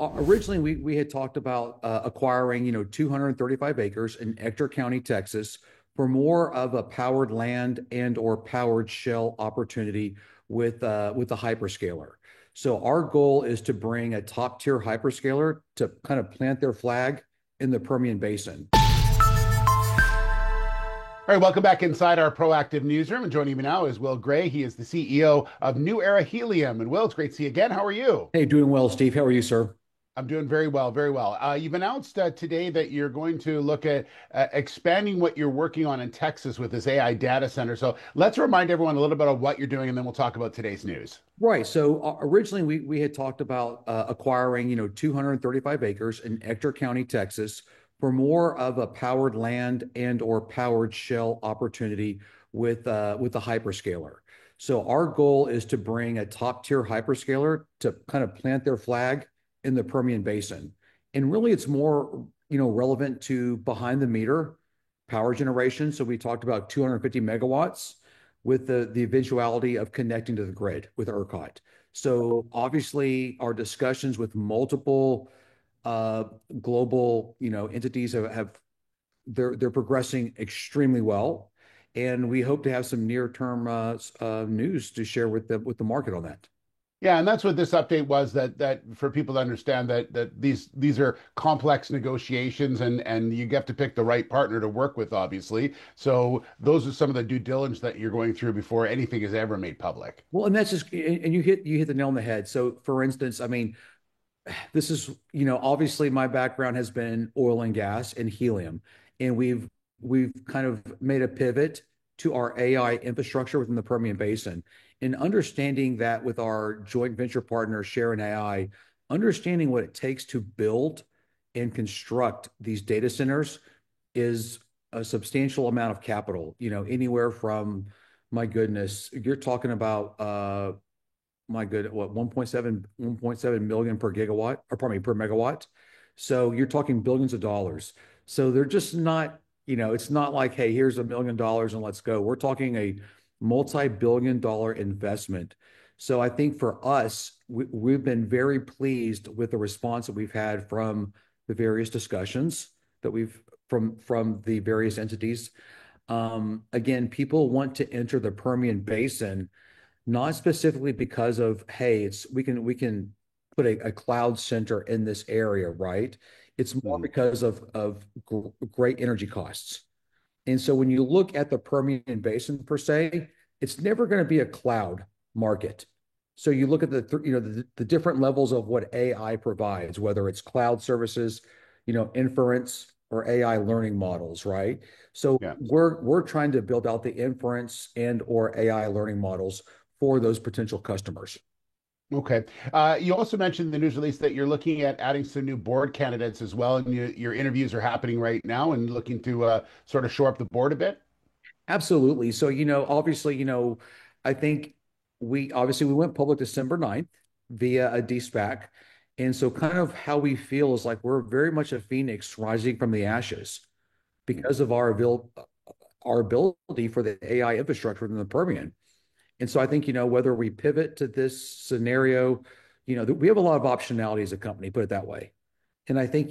Originally, we had talked about acquiring, 235 acres in Ector County, Texas, for more of a powered land and or powered shell opportunity with the hyperscaler. So our goal is to bring a top tier hyperscaler to kind of plant their flag in the Permian Basin. All right, welcome back inside our proactive newsroom. And joining me now is Will Gray. He is the CEO of New Era Helium. And Will, it's great to see you again. How are you? Hey, doing well, Steve. How are you, sir? I'm doing very well, very well. You've announced today that you're going to look at expanding what you're working on in Texas with this AI data center. So let's remind everyone a little bit of what you're doing, and then we'll talk about today's news. Right. So originally we had talked about acquiring, 235 acres in Ector County, Texas, for more of a powered land and or powered shell opportunity with the hyperscaler. So our goal is to bring a top tier hyperscaler to kind of plant their flag in the Permian Basin. And really it's more, relevant to behind the meter power generation. So we talked about 250 megawatts with the eventuality of connecting to the grid with ERCOT. So obviously, our discussions with multiple uh, global, entities have they're progressing extremely well, and we hope to have some near-term news to share with the market on that. Yeah, and that's what this update was, that for people to understand that these are complex negotiations, and you have to pick the right partner to work with, obviously. So those are some of the due diligence that you're going through before anything is ever made public. Well, and that's just and you hit the nail on the head. So, for instance, I mean, this is, obviously my background has been oil and gas and helium, and we've kind of made a pivot to our AI infrastructure within the Permian Basin. And understanding that with our joint venture partner, Sharon AI, understanding what it takes to build and construct these data centers is a substantial amount of capital, anywhere from, my goodness, you're talking about my good, what, 1.7 million per gigawatt, or pardon me, per megawatt. So you're talking billions of dollars. So they're just not, it's not like, hey, here's $1 million and let's go. We're talking a multi-billion dollar investment. So I think for us, we've been very pleased with the response that we've had from the various discussions that we've from the various entities. Again, people want to enter the Permian Basin not specifically because of, hey, it's we can put a cloud center in this area, right? It's more Hmm. because of great energy costs. And so when you look at the Permian Basin per se, it's never going to be a cloud market. So you look at the different levels of what AI provides, whether it's cloud services, inference or AI learning models, right? So Yeah. we're trying to build out the inference and or AI learning models for those potential customers. Okay. You also mentioned in the news release that you're looking at adding some new board candidates as well, and your interviews are happening right now, and looking to sort of shore up the board a bit. Absolutely. So, obviously, I think we went public December 9th via a DSPAC. And so kind of how we feel is like we're very much a phoenix rising from the ashes because of our ability for the AI infrastructure in the Permian. And so I think, whether we pivot to this scenario, we have a lot of optionality as a company, put it that way. And I think,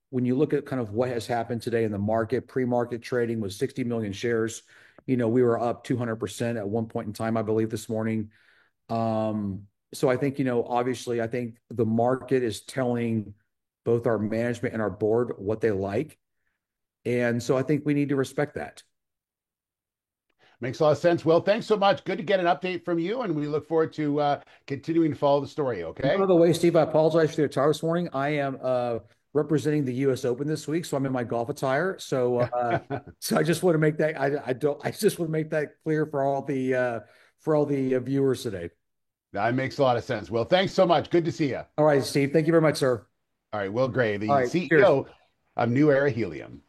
when you look at kind of what has happened today in the market, pre-market trading was 60 million shares. We were up 200% at one point in time, I believe, this morning. So I think, obviously, I think the market is telling both our management and our board what they like. And so I think we need to respect that. Makes a lot of sense. Well, thanks so much. Good to get an update from you, and we look forward to continuing to follow the story. And by Okay. the way, Steve, I apologize for the attire this morning. I am representing the U.S. Open this week, so I'm in my golf attire. So I just want to make that I just want to make that clear for all the viewers today. That makes a lot of sense. Well, thanks so much. Good to see you. All right, Steve. Thank you very much, sir. All right, Will Gray, All the right. Cheers. CEO of New Era Helium.